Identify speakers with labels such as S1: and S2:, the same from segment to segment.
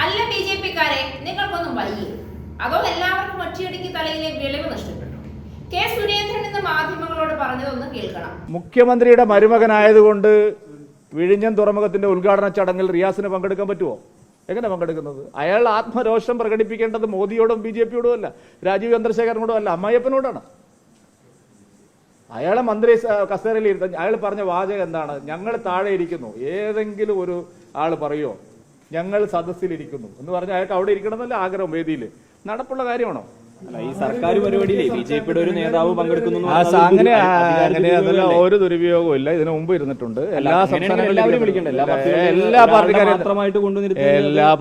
S1: അല്ല ബി.ജെ.പിക്കാരെ, നിങ്ങൾക്കൊന്നും വയ്യേ? അതോ എല്ലാവർക്കും ഒറ്റയടിക്ക് തലയിലെ വിളവ് നഷ്ടപ്പെട്ടു? കെ സുരേന്ദ്രൻ ഇന്ന് മാധ്യമങ്ങളോട് പറഞ്ഞതൊന്ന് കേൾക്കണം.
S2: മുഖ്യമന്ത്രിയുടെ മരുമകനായതുകൊണ്ട് വിഴിഞ്ഞം തുറമുഖത്തിന്റെ ഉദ്ഘാടന ചടങ്ങിൽ റിയാസിന് പങ്കെടുക്കാൻ പറ്റുമോ? എങ്ങനെ പങ്കെടുക്കുന്നത്? അയാൾ ആത്മരോഷം പ്രകടിപ്പിക്കേണ്ടത് മോദിയോടും ബി.ജെ.പിയോടും അല്ല, രാജീവ് ചന്ദ്രശേഖരനോടും അല്ല, അമ്മായിയപ്പനോടാണ്. അയാളെ മന്ത്രി കസേരയിൽ ഇരുത്താൻ അയാൾ പറഞ്ഞ വാചകം എന്താണ്? ഞങ്ങൾ താഴെ ഇരിക്കുന്നു. ഏതെങ്കിലും ഒരു ആള് പറയുമോ ഞങ്ങൾ സദസ്സിലിരിക്കുന്നു എന്ന് പറഞ്ഞാൽ അയാൾക്ക് അവിടെ ഇരിക്കണമെന്നല്ല ആഗ്രഹം? വേദിയിൽ നടപ്പുള്ള കാര്യമാണോ?
S3: ഈ സർക്കാർ പരിപാടിയിലെ ബി.ജെ.പിയുടെ ഒരു നേതാവ് പങ്കെടുക്കുന്നു.
S2: അങ്ങനെ അതല്ല, ഒരു ദുരുപയോഗവും ഇല്ല. ഇതിനു മുമ്പ് ഇരുന്നിട്ടുണ്ട്. എല്ലാ സംസ്ഥാനങ്ങളിലും വിളിക്കണ്ട, എല്ലാ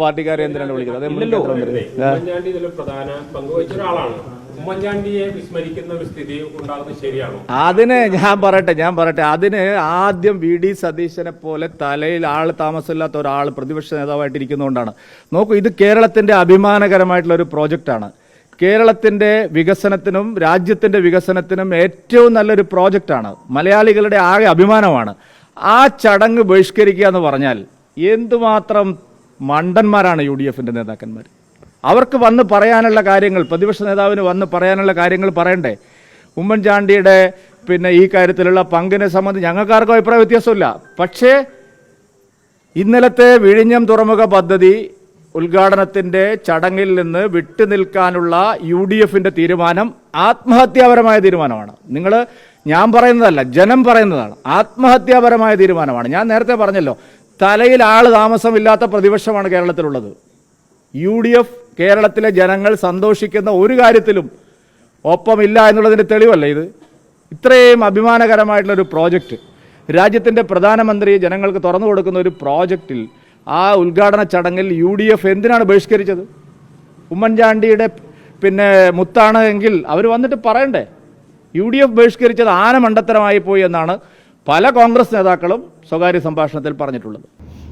S2: പാർട്ടിക്കാരെയും എന്തിനാണ് വിളിക്കുന്നത്?
S4: ഉമ്മൻചാണ്ടി ഇതിൽ പ്രധാന പങ്കുവഹിച്ച ഒരാളാണ്. ഉമ്മൻചാണ്ടിയെ വിസ്മരിക്കുന്ന ഒരു സ്ഥിതി ഉണ്ടാകുന്നത് ശരിയാണോ?
S2: അതിന് ഞാൻ പറയട്ടെ അതിന് ആദ്യം വി.ഡി. സതീശനെ പോലെ തലയിൽ ആൾ താമസമില്ലാത്ത ഒരാൾ പ്രതിപക്ഷ നേതാവായിട്ടിരിക്കുന്നതുകൊണ്ടാണ്. നോക്കൂ, ഇത് കേരളത്തിന്റെ അഭിമാനകരമായിട്ടുള്ള ഒരു പ്രോജക്റ്റാണ്. കേരളത്തിന്റെ വികസനത്തിനും രാജ്യത്തിന്റെ വികസനത്തിനും ഏറ്റവും നല്ലൊരു പ്രോജക്റ്റാണ്. മലയാളികളുടെ ആകെ അഭിമാനമാണ്. ആ ചടങ്ങ് ബഹിഷ്കരിക്കുക എന്ന് പറഞ്ഞാൽ എന്തുമാത്രം മണ്ടന്മാരാണ് UDFന്റെ നേതാക്കന്മാർ. അവർക്ക് വന്ന് പറയാനുള്ള കാര്യങ്ങൾ, പ്രതിപക്ഷ നേതാവിന് വന്ന് പറയാനുള്ള കാര്യങ്ങൾ പറയണ്ടേ? ഉമ്മൻചാണ്ടിയുടെ ഈ കാര്യത്തിലുള്ള പങ്കിനെ സംബന്ധിച്ച് ഞങ്ങൾക്കാർക്കും അഭിപ്രായ വ്യത്യാസമില്ല. പക്ഷേ ഇന്നലത്തെ വിഴിഞ്ഞം തുറമുഖ പദ്ധതി ഉദ്ഘാടനത്തിന്റെ ചടങ്ങിൽ നിന്ന് വിട്ടുനിൽക്കാനുള്ള UDFന്റെ തീരുമാനം ആത്മഹത്യാപരമായ തീരുമാനമാണ്. ഞാൻ പറയുന്നതല്ല, ജനം പറയുന്നതാണ്. ആത്മഹത്യാപരമായ തീരുമാനമാണ്. ഞാൻ നേരത്തെ പറഞ്ഞല്ലോ, തലയിൽ ആൾ താമസമില്ലാത്ത പ്രതിപക്ഷമാണ് കേരളത്തിലുള്ളത്. UDF കേരളത്തിലെ ജനങ്ങൾ സന്തോഷിക്കുന്ന ഒരു കാര്യത്തിലും ഒപ്പമില്ല എന്നുള്ളതിന്റെ തെളിവല്ല ഇത്. ഇത്രയും അഭിമാനകരമായിട്ടുള്ളൊരു പ്രോജക്റ്റ്, രാജ്യത്തിന്റെ പ്രധാനമന്ത്രി ജനങ്ങൾക്ക് തുറന്നു കൊടുക്കുന്ന ഒരു പ്രോജക്റ്റിൽ ആ ഉദ്ഘാടന ചടങ്ങിൽ UDF എന്തിനാണ് ബഹിഷ്കരിച്ചത്? ഉമ്മൻചാണ്ടിയുടെ മുത്താണ് എങ്കിൽ അവർ വന്നിട്ട് പറയണ്ടേ? UDF ബഹിഷ്കരിച്ചത് ആനമണ്ടത്തരമായി പോയി എന്നാണ് പല കോൺഗ്രസ് നേതാക്കളും സ്വകാര്യ സംഭാഷണത്തിൽ പറഞ്ഞിട്ടുള്ളത്.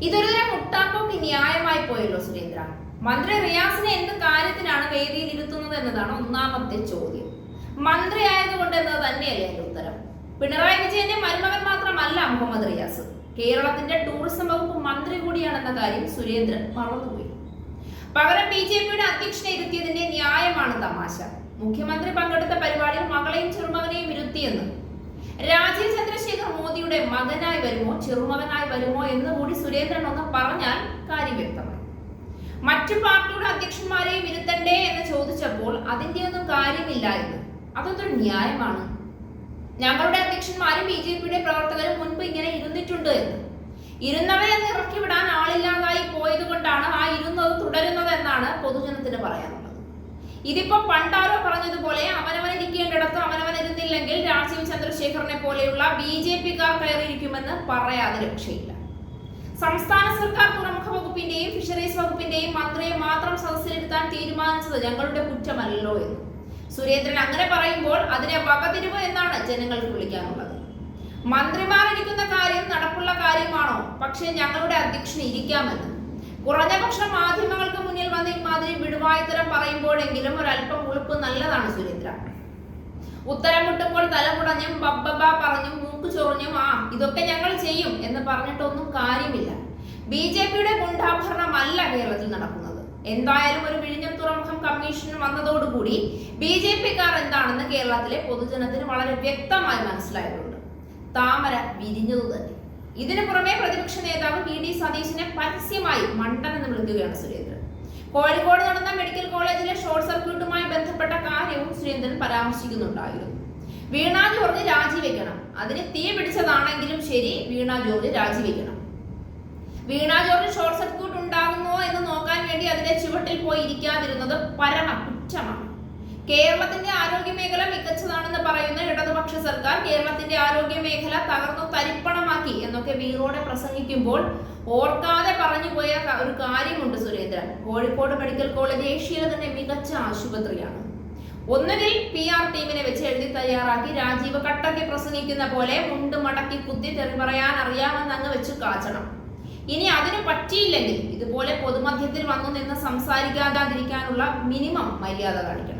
S1: ഇതൊരു മുട്ടാപ്പോക്ക് ന്യായമായി പോയല്ലോ സുരേന്ദ്ര. മന്ത്രി റിയാസിനെ എന്ത് കാര്യത്തിനാണ് വേദിയിൽ ഇരുത്തുന്നത് എന്നതാണ് ഒന്നാമത്തെ ചോദ്യം. മന്ത്രി ആയതുകൊണ്ട് എന്നത് തന്നെയല്ലേ എന്റെ ഉത്തരം. പിണറായി വിജയന്റെ മരുമകൻ മാത്രമല്ല മുഹമ്മദ് റിയാസ്, കേരളത്തിന്റെ ടൂറിസം വകുപ്പ് മന്ത്രി കൂടിയാണെന്ന കാര്യം സുരേന്ദ്രൻ മറന്നുപോയി. പകരം ബി.ജെ.പിയുടെ അധ്യക്ഷനെ ഇരുത്തിയതിന്റെ ന്യായമാണ് തമാശ. മുഖ്യമന്ത്രി പങ്കെടുത്ത പരിപാടിയിൽ മകളെയും ചെറുമകനെയും ഇരുത്തിയെന്ന്. രാജീവ് ചന്ദ്രശേഖർ മോദിയുടെ മകനായി വരുമോ ചെറുമകനായി വരുമോ എന്ന് കൂടി സുരേന്ദ്രൻ ഒന്ന് പറഞ്ഞാൽ കാര്യം വ്യക്തമായി. മറ്റു പാർട്ടിയുടെ അധ്യക്ഷന്മാരെയും ഇരുത്തണ്ടേ എന്ന് ചോദിച്ചപ്പോൾ അതിന്റെ ഒന്നും കാര്യമില്ല എന്ന്. അതൊരു ന്യായമാണ്. ഞങ്ങളുടെ അധ്യക്ഷന്മാരും ബി.ജെ.പിയുടെ പ്രവർത്തകരും മുൻപ് ഇങ്ങനെ ഇരുന്നിട്ടുണ്ട് എന്ന്. ഇരുന്നവരെ ഇറക്കി വിടാൻ ആളില്ലാതായി പോയത് കൊണ്ടാണ് ആ ഇരുന്നത് തുടരുന്നത് എന്നാണ് പൊതുജനത്തിന് പറയാനുള്ളത്. ഇതിപ്പോ പണ്ടാരോ പറഞ്ഞതുപോലെ അവനവൻ ഇരിക്കേണ്ടിടത്ത് അവനവൻ ഇരുന്നില്ലെങ്കിൽ രാജീവ് ചന്ദ്രശേഖരനെ പോലെയുള്ള ബി.ജെ.പിക്കാർ കയറിയിരിക്കുമെന്ന് പറയാതെ രക്ഷയില്ല. സംസ്ഥാന സർക്കാർ തുറമുഖ വകുപ്പിന്റെയും ഫിഷറീസ് വകുപ്പിന്റെയും മന്ത്രിയെ മാത്രം സദസ്സിലിരുത്താൻ തീരുമാനിച്ചത് ഞങ്ങളുടെ കുറ്റമല്ലോ എന്ന് സുരേന്ദ്രൻ അങ്ങനെ പറയുമ്പോൾ അതിനെ വകതിരിവ് എന്നാണ് ജനങ്ങൾക്ക് വിളിക്കാനുള്ളത്. മന്ത്രിമാർ ഇരിക്കുന്ന കാര്യം നടപ്പുള്ള കാര്യമാണോ? പക്ഷേ ഞങ്ങളുടെ അധ്യക്ഷന് ഇരിക്കാമെന്ന് കുറഞ്ഞപക്ഷം മാധ്യമങ്ങൾക്ക് മുന്നിൽ വന്ന് ഇമാതിരി വിടുവായുത്തരം പറയുമ്പോഴെങ്കിലും ഒരല്പം ഉളുപ്പ് നല്ലതാണ് സുരേന്ദ്ര. ഉത്തരം മുട്ടുമ്പോൾ തലകുടഞ്ഞും ബബ്ബബ പറഞ്ഞും മൂക്ക് ചൊറിഞ്ഞും ഇതൊക്കെ ഞങ്ങൾ ചെയ്യും എന്ന് പറഞ്ഞിട്ടൊന്നും കാര്യമില്ല. ബി.ജെ.പിയുടെ ഗുണ്ടാഭരണമല്ല കേരളത്തിൽ നടക്കുന്നത്. എന്തായാലും ഒരു വിഴിഞ്ഞം തുറമുഖം കമ്മീഷൻ വന്നതോടുകൂടി ബി.ജെ.പിക്കാർ എന്താണെന്ന് കേരളത്തിലെ പൊതുജനത്തിന് വളരെ വ്യക്തമായി മനസ്സിലായിട്ടുണ്ട്. താമര വിരിഞ്ഞതു തന്നെ. ഇതിനു പുറമെ പ്രതിപക്ഷ നേതാവ് വി.ഡി. സതീശനെ പരസ്യമായി മണ്ടൻ എന്ന് വിളിക്കുകയാണ് സുരേന്ദ്രൻ. കോഴിക്കോട് നടന്ന മെഡിക്കൽ കോളേജിലെ ഷോർട്ട് സർക്യൂട്ടുമായി ബന്ധപ്പെട്ട കാര്യവും സുരേന്ദ്രൻ പരാമർശിക്കുന്നുണ്ടായിരുന്നു. വീണ ജോർജ് രാജിവെക്കണം. അതിന് തീ പിടിച്ചതാണെങ്കിലും ശരി, വീണ ജോർജ് രാജിവെക്കണം. വീണ ജോർജ് ഷോർട്ട് സർക്യൂട്ട് ഉണ്ടാകുമോ എന്ന് നോക്കാൻ വേണ്ടി അതിന്റെ ചുവട്ടിൽ പോയി ഇരിക്കാതിരുന്നത് പരമ കുറ്റമാണ്. കേരളത്തിന്റെ ആരോഗ്യ മേഖല മികച്ചതാണെന്ന് പറയുന്ന ഇടതുപക്ഷ സർക്കാർ കേരളത്തിന്റെ ആരോഗ്യ മേഖല തകർന്നു തരിപ്പണമാക്കി എന്നൊക്കെ വീറോടെ പ്രസംഗിക്കുമ്പോൾ ഓർക്കാതെ പറഞ്ഞുപോയ ഒരു കാര്യമുണ്ട് സുരേന്ദ്രൻ. കോഴിക്കോട് മെഡിക്കൽ കോളേജ് ഏഷ്യയിലെ തന്നെ മികച്ച ആശുപത്രിയാണ്. ഒന്നുകിൽ PR ടീമിനെ വെച്ച് എഴുതി തയ്യാറാക്കി രാജീവ് കട്ടയ്ക്ക് പ്രസംഗിക്കുന്ന പോലെ മുണ്ട് മടക്കി കുത്തി തെറി പറയാൻ അറിയാമെന്ന് അങ്ങ് വെച്ച് കാച്ചണം. ഇനി അതിന് പറ്റിയില്ലെങ്കിൽ ഇതുപോലെ പൊതുമധ്യത്തിൽ വന്നു നിന്ന് സംസാരിക്കാതിരിക്കാനുള്ള മിനിമം മര്യാദ കാണിക്കണം.